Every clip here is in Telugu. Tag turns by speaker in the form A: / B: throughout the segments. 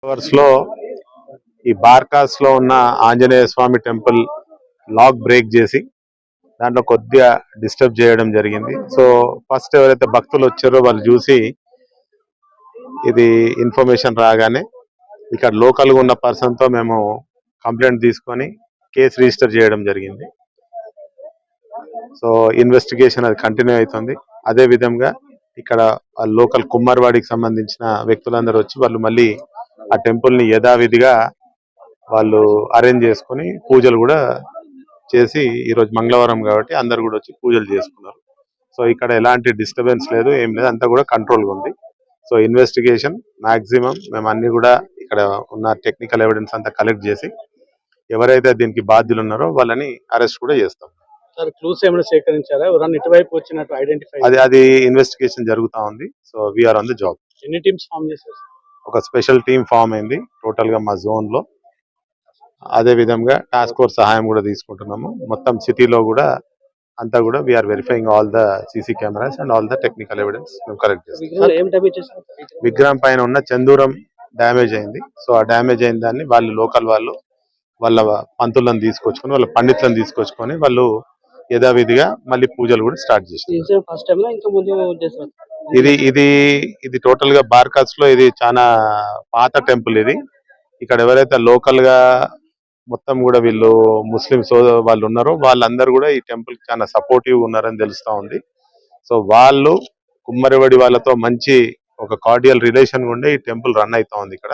A: అవర్స్ లో ఈ బార్కాస్ లో ఉన్న ఆంజనేయ స్వామి టెంపుల్ లాక్ బ్రేక్ చేసి దాంట్లో కొద్దిగా డిస్టర్బ్ చేయడం జరిగింది. సో ఫస్ట్ ఎవరైతే భక్తులు వచ్చారో వాళ్ళు చూసి ఇది ఇన్ఫర్మేషన్ రాగానే ఇక్కడ లోకల్ గా ఉన్న పర్సన్ తో మేము కంప్లైంట్ తీసుకొని కేసు రిజిస్టర్ చేయడం జరిగింది. సో ఇన్వెస్టిగేషన్ అది కంటిన్యూ అవుతుంది. అదే విధంగా ఇక్కడ లోకల్ కుమ్మర్వాడికి సంబంధించిన వ్యక్తులందరూ వచ్చి వాళ్ళు మళ్ళీ ఆ టెంపుల్ ని యథావిధిగా వాళ్ళు అరేంజ్ చేసుకుని పూజలు కూడా చేసి, ఈరోజు మంగళవారం కాబట్టి అందరు కూడా వచ్చి పూజలు చేసుకున్నారు. సో ఇక్కడ ఎలాంటి డిస్టర్బెన్స్ లేదు, ఏం లేదు, అంతా కూడా కంట్రోల్ గా ఉంది. సో ఇన్వెస్టిగేషన్ మాక్సిమం మేము అన్ని కూడా ఇక్కడ ఉన్న టెక్నికల్ ఎవిడెన్స్ అంతా కలెక్ట్ చేసి ఎవరైతే దీనికి బాధ్యులు ఉన్నారో వాళ్ళని అరెస్ట్ కూడా చేస్తాం.
B: క్లూస్ ఏమైనా సేకరించారా? ఎవరన్నా ఇటువైపు వచ్చినట్టు ఐడెంటిఫై?
A: అది ఇన్వెస్టిగేషన్ జరుగుతా ఉంది. So we are on the job.
B: ఎన్ని టీమ్స్ ఫామ్ చేశారు?
A: ఒక స్పెషల్ టీమ్ ఫామ్ అయింది టోటల్ గా మా జోన్ లో. అదే విధంగా టాస్క్ ఫోర్స్ సహాయం కూడా తీసుకుంటున్నాము. మొత్తం సిటీలో కూడా అంతా కూడా we are verifying all the CC cameras and all the technical evidence collect చేస్తాం. విగ్రహం పైన ఉన్న చందూరం డ్యామేజ్ అయింది. సో ఆ డ్యామేజ్ అయిన దాన్ని వాళ్ళు లోకల్ వాళ్ళు వాళ్ళ పంతులను తీసుకొచ్చుకొని వాళ్ళ పండితులను తీసుకొచ్చుకొని వాళ్ళు యథావిధిగా మళ్ళీ పూజలు కూడా స్టార్ట్ చేశారు. ఇది ఇది ఇది టోటల్ గా బార్కాస్ లో ఇది చాలా పాత టెంపుల్. ఇది ఇక్కడ ఎవరైతే లోకల్ గా మొత్తం కూడా వీళ్ళు ముస్లిం వాళ్ళు ఉన్నారో వాళ్ళందరూ కూడా ఈ టెంపుల్ కి చాలా సపోర్టివ్ ఉన్నారని తెలుస్తా ఉంది. సో వాళ్ళు కుమ్మరివాడి వాళ్ళతో మంచి ఒక కార్డియల్ రిలేషన్ ఉండే ఈ టెంపుల్ రన్ అవుతా ఉంది ఇక్కడ.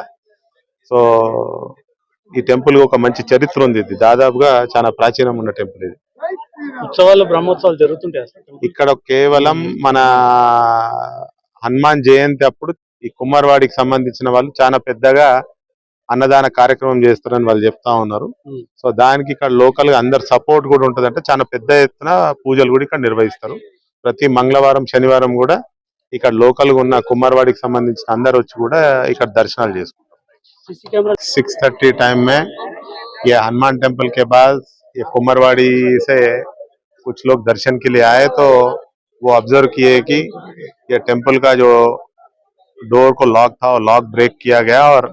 A: సో ఈ టెంపుల్ ఒక మంచి చరిత్ర ఉంది. ఇది దాదాపుగా చాలా ప్రాచీనం ఉన్న టెంపుల్. ఇది
B: ఉత్సవాలు బ్రహ్మోత్సవాలు జరుగుతుంటాయి
A: ఇక్కడ. కేవలం మన హనుమాన్ జయంతి అప్పుడు ఈ కుమ్మరివాడికి సంబంధించిన వాళ్ళు చాలా పెద్దగా అన్నదాన కార్యక్రమం చేస్తారని వాళ్ళు చెప్తా ఉన్నారు. సో దానికి ఇక్కడ లోకల్ గా అందరు సపోర్ట్ కూడా ఉంటది. అంటే చాలా పెద్ద ఎత్తున పూజలు కూడా ఇక్కడ నిర్వహిస్తారు. ప్రతి మంగళవారం శనివారం కూడా ఇక్కడ లోకల్ గా ఉన్న కుమ్మరివాడికి సంబంధించిన అందరు వచ్చి కూడా ఇక్కడ దర్శనాలు చేసుకుంటారు. 6:30 टाइम में ये हनुमान टेम्पल के बाद ये कुम्मरवाड़ी से कुछ लोग दर्शन के लिए आए तो वो ऑब्जर्व किए कि ये टेम्पल का जो डोर को लॉक था वो लॉक ब्रेक किया गया और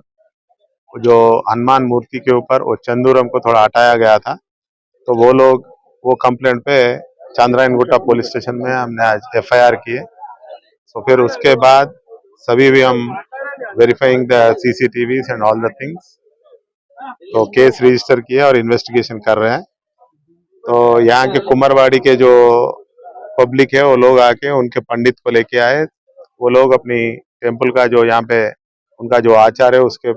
A: जो हनुमान मूर्ति के ऊपर वो चंदूरम को थोड़ा हटाया गया था. तो वो लोग वो कंप्लेंट पे चांद्रायन गुट्टा पुलिस स्टेशन में हमने आज FIR किए. तो फिर उसके बाद सभी भी हम verifying the CCTVs and all the things. तो केस रजिस्टर किया और इन्वेस्टिगेशन कर रहे हैं. तो यहाँ के कुम्मरवाड़ी के जो पब्लिक है वो लोग आके उनके पंडित को लेके आए. वो लोग अपनी टेम्पल का जो यहाँ पे उनका जो आचार है उसके